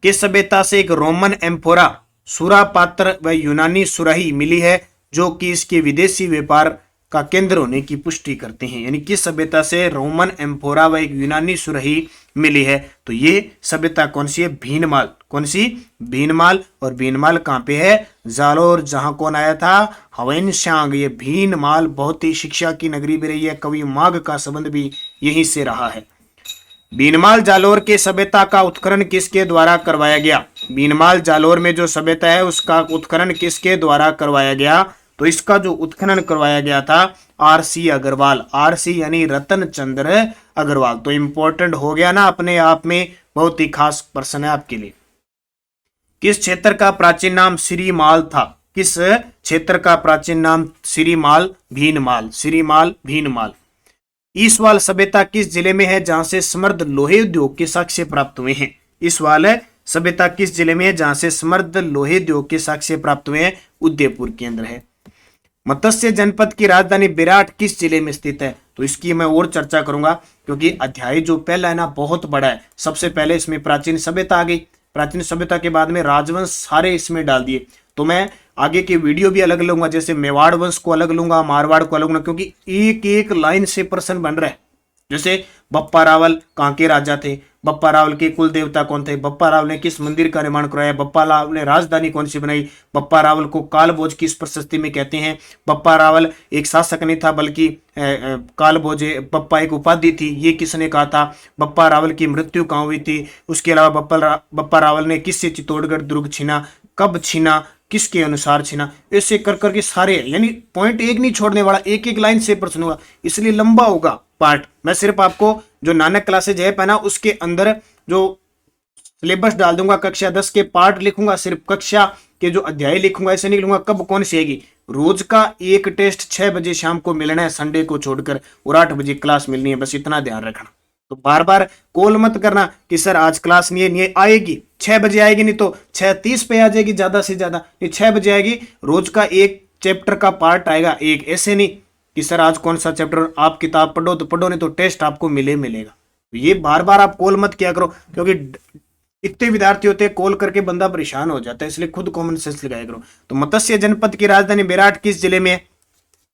किस सभ्यता से एक रोमन एम्फोरा सुरा पात्र व यूनानी सुराही मिली है जो कि इसके विदेशी व्यापार का केंद्र होने की पुष्टि करते हैं। यानी किस सभ्यता से रोमन एम्फोरा व एक यूनानी सुरही मिली है, तो ये सभ्यता कौन सी है, भीनमाल। कौन सी, भीनमाल। और भीनमाल कहाँ पे है, जालोर, जहां कौन आया था, हवेनशांग। ये भीनमाल बहुत ही शिक्षा की नगरी भी रही है, कवि माघ का संबंध भी यहीं से रहा है। भीनमाल जालोर के सभ्यता का उत्खनन किसके द्वारा करवाया गया, भीनमाल जालोर में जो सभ्यता है उसका उत्खनन किसके द्वारा करवाया गया, तो इसका जो उत्खनन करवाया गया था आरसी अग्रवाल। आरसी यानी रतन चंद्र अग्रवाल। तो इंपॉर्टेंट हो गया ना अपने आप में, बहुत ही खास प्रश्न है आपके लिए। किस क्षेत्र का प्राचीन नाम श्रीमाल था, किस क्षेत्र का प्राचीन नाम श्रीमाल भीनमाल, श्रीमाल भीनमाल। ईसवाल सभ्यता किस जिले में है जहां से समृद्ध लोहे उद्योग के साक्ष्य प्राप्त हुए हैं, ईसवाल सभ्यता किस जिले में है जहां से समृद्ध लोहे उद्योग के साक्ष्य प्राप्त हुए हैं, उदयपुर केंद्र है। मत्स्य जनपद की राजधानी विराट किस जिले में स्थित है, तो इसकी मैं और चर्चा करूंगा क्योंकि अध्याय जो पहला है ना बहुत बड़ा है। सबसे पहले इसमें प्राचीन सभ्यता आ गई, प्राचीन सभ्यता के बाद में राजवंश सारे इसमें डाल दिए। तो मैं आगे के वीडियो भी अलग लूंगा, जैसे मेवाड़ वंश को अलग लूंगा, मारवाड़ को अलग लूंगा, क्योंकि एक एक लाइन से प्रश्न बन रहा है। जैसे बप्पा रावल कहाँ के राजा थे, बप्पा रावल के कुल देवता कौन थे, बप्पा रावल ने किस मंदिर का निर्माण कराया, बप्पा रावल ने राजधानी कौन सी बनाई, बप्पा रावल को कालभोज किस प्रशस्ति में कहते हैं, बप्पा रावल एक शासक नहीं था बल्कि कालभोज बप्पा एक उपाधि थी, ये किसने कहा था, बप्पा रावल की मृत्यु कहाँ हुई थी, उसके अलावा बप्पा रावल ने किससे चित्तौड़गढ़ दुर्ग छीना, कब छीना, किसके अनुसार छीना, ऐसे कर करके सारे, यानी पॉइंट एक नहीं छोड़ने वाला, एक एक लाइन से प्रश्न होगा, इसलिए लंबा होगा पार्ट। मैं सिर्फ आपको जो नानक क्लासेज है पहना उसके अंदर जो सिलेबस डाल दूंगा, कक्षा 10 के पार्ट लिखूंगा, सिर्फ कक्षा के जो अध्याय लिखूंगा, ऐसे नहीं लिखूंगा कब कौन सी आएगी। रोज का एक टेस्ट 6 बजे शाम को मिलना है संडे को छोड़कर, और 8 बजे क्लास मिलनी है, बस इतना ध्यान रखना। तो बार बार कॉल मत करना कि सर आज क्लास नहीं है, नहीं आएगी 6 बजे आएगी, नहीं तो 6:30 पे आ जाएगी ज्यादा से ज्यादा, ये 6 बजे आएगी। रोज का एक चैप्टर का पार्ट आएगा एक, ऐसे नहीं कि सर आज कौन सा चैप्टर, आप किताब पढ़ो तो पढ़ो, नहीं तो टेस्ट आपको मिलेगा। तो ये बार बार आप कॉल मत किया करो, क्योंकि इतने विद्यार्थी होते हैं कॉल करके बंदा परेशान हो जाता है, इसलिए खुद कॉमन सेंस लगाया करो। तो मत्स्य जनपद की राजधानी विराट किस जिले में है,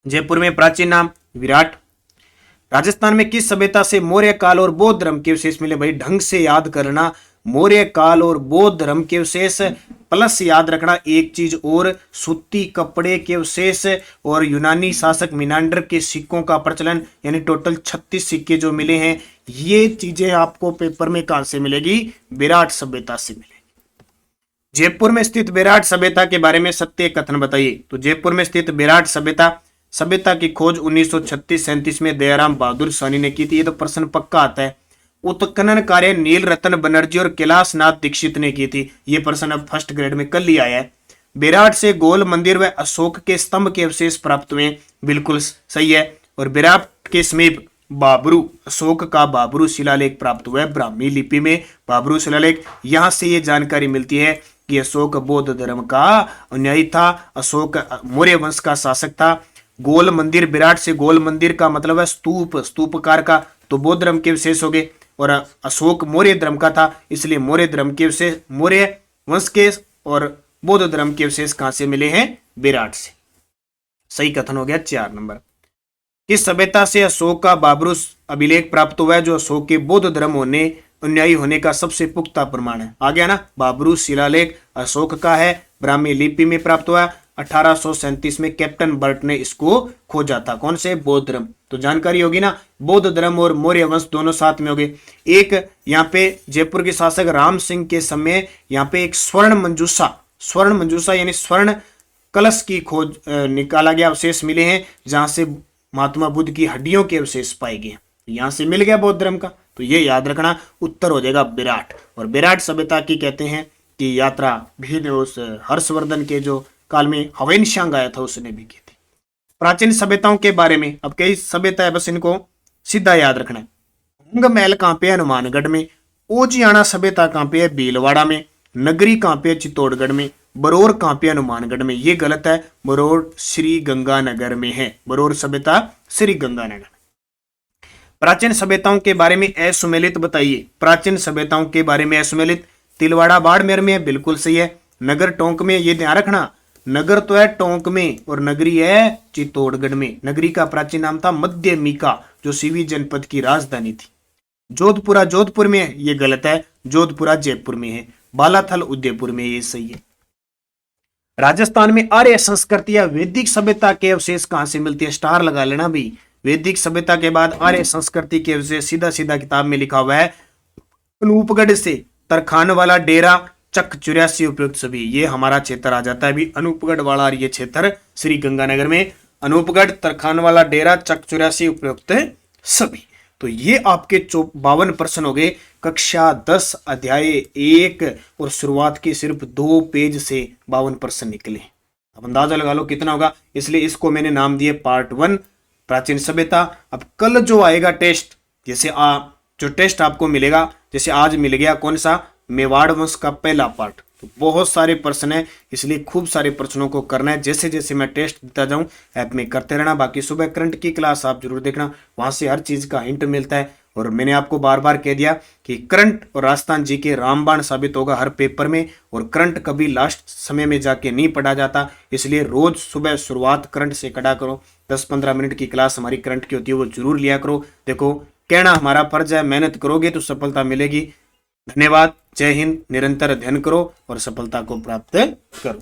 जयपुर में। प्राचीन नाम विराट। राजस्थान में किस सभ्यता से मौर्य काल और बौद्ध धर्म के अवशेष मिले, भाई ढंग से याद करना, मौर्य काल और बौद्ध धर्म के अवशेष, प्लस याद रखना एक चीज और, सूती कपड़े के अवशेष और यूनानी शासक मिनांडर के सिक्कों का प्रचलन, यानी टोटल 36 सिक्के जो मिले हैं। ये चीजें आपको पेपर में कहां से मिलेगी, विराट सभ्यता से मिलेगी। जयपुर में स्थित विराट सभ्यता के बारे में सत्य कथन बताइए। तो जयपुर में स्थित विराट सभ्यता की खोज 1936-37 में दयाराम बहादुर साहनी ने की थी। ये तो प्रश्न पक्का आता है। उत्खनन कार्य नील रतन बनर्जी और कैलाश नाथ दीक्षित ने की थी। ये प्रश्न अब फर्स्ट ग्रेड में कल ही आया है। विराट से गोल मंदिर व अशोक के स्तंभ के अवशेष प्राप्त हुए, बिल्कुल सही है। और विराट के समीप बाबरू, अशोक का बाबरू शिलालेख प्राप्त हुआ है ब्राह्मी लिपि में, बाबरू शिलालेख। यहां से ये जानकारी मिलती है कि अशोक बौद्ध धर्म का अनुयायी था, अशोक मौर्य वंश का शासक था। गोल मंदिर, विराट से गोल मंदिर का मतलब है स्तूपकार का, तो बौद्ध धर्म के विशेष हो गए। और अशोक मौर्य धर्म का था, इसलिए मौर्य धर्म के विशेष, मौर्य वंश के और बौद्ध धर्म के विशेष कहां से मिले हैं, विराट से। सही कथन हो गया 4 नंबर। किस सभ्यता से अशोक का बाबरू अभिलेख प्राप्त हुआ है, जो अशोक के बौद्ध धर्म होने अनुयायी होने का सबसे पुख्ता प्रमाण है। आ गया ना, बाबरू शिलालेख अशोक का है, ब्राह्मी लिपि में प्राप्त हुआ। 1837 में कैप्टन बर्ट ने इसको खोजा था, कौन से, बौद्ध धर्म। तो जानकारी होगी ना, बौद्ध धर्म और मौर्य वंश दोनों साथ में हो गए। एक यहाँ पे जयपुर के शासक राम सिंह के समय यहाँ पे एक स्वर्ण मंजूषा यानी स्वर्ण कलश की खोज निकाला गया, अवशेष मिले हैं जहां से महात्मा बुद्ध की हड्डियों के अवशेष पाए गए। यहां से मिल गया बौद्ध धर्म का, तो ये याद रखना, उत्तर हो जाएगा विराट। और विराट सभ्यता की कहते हैं कि यात्रा भी उस हर्षवर्धन के जो काल में हवेनशांग आया था उसने भी की थी। प्राचीन सभ्यताओं के बारे में अब कई सभ्यता है, बस इनको सीधा याद रखना है। हुंग महल कहाँ पे है, हनुमानगढ़ में। ओजियाना सभ्यता कहाँ पे है, भीलवाड़ा में। नगरी कहाँ पे है, चित्तौड़गढ़ में। बरौर कहाँ पे है, हनुमानगढ़ में। ये गलत है, बरौर श्री गंगानगर में है, बरौर सभ्यता श्री गंगानगर। प्राचीन सभ्यताओं के बारे में असुमेलित बताइए। प्राचीन सभ्यताओं के बारे में असुमेलित, तिलवाड़ा बाड़मेर में है, बिल्कुल सही है। नगर टोंक में, ये ध्यान रखना, नगर तो है टोंक में और नगरी है चित्तौड़गढ़ में। नगरी का प्राचीन नाम था मध्यमिका, जो सीवी जनपद की राजधानी थी। जोधपुरा जोधपुर में है, ये गलत है। जोधपुरा जयपुर में है। बालाथल उदयपुर में, ये सही है। राजस्थान में आर्य संस्कृति या वैदिक सभ्यता के अवशेष कहां से मिलती है? स्टार लगा लेना भी। वैदिक सभ्यता के बाद आर्य संस्कृति के अवशेष सीधा सीधा किताब में लिखा हुआ है अनूपगढ़ से तरखान वाला डेरा चक 84 उपयुक्त सभी। ये हमारा क्षेत्र आ जाता है अभी अनूपगढ़ वाला, और ये क्षेत्र श्री गंगानगर में अनूपगढ़ तरखान वाला डेरा चक 84 उपयुक्त सभी। तो ये आपके 52 प्रश्न हो गए कक्षा 10 अध्याय 1 और शुरुआत के सिर्फ 2 पेज से 52 प्रश्न निकले। अब अंदाजा लगा लो कितना होगा, इसलिए इसको मैंने नाम दिए पार्ट 1 प्राचीन सभ्यता। अब कल जो आएगा टेस्ट, जैसे जो टेस्ट आपको मिलेगा, जैसे आज मिल गया कौन सा, मेवाड़ वंश का पहला पार्ट, तो बहुत सारे प्रश्न है, इसलिए खूब सारे प्रश्नों को करना है। जैसे जैसे मैं टेस्ट देता जाऊं ऐप में करते रहना। बाकी सुबह करंट की क्लास आप जरूर देखना, वहां से हर चीज का हिंट मिलता है। और मैंने आपको बार बार कह दिया कि करंट और राजस्थान जी के रामबाण साबित होगा हर पेपर में, और करंट कभी लास्ट समय में जाके नहीं पढ़ा जाता, इसलिए रोज सुबह शुरुआत करंट से करा करो। 10-15 मिनट की क्लास हमारी करंट की होती है, वो जरूर लिया करो। देखो कहना हमारा फर्ज है, मेहनत करोगे तो सफलता मिलेगी। धन्यवाद। जय हिंद। निरंतर अध्ययन करो और सफलता को प्राप्त करो।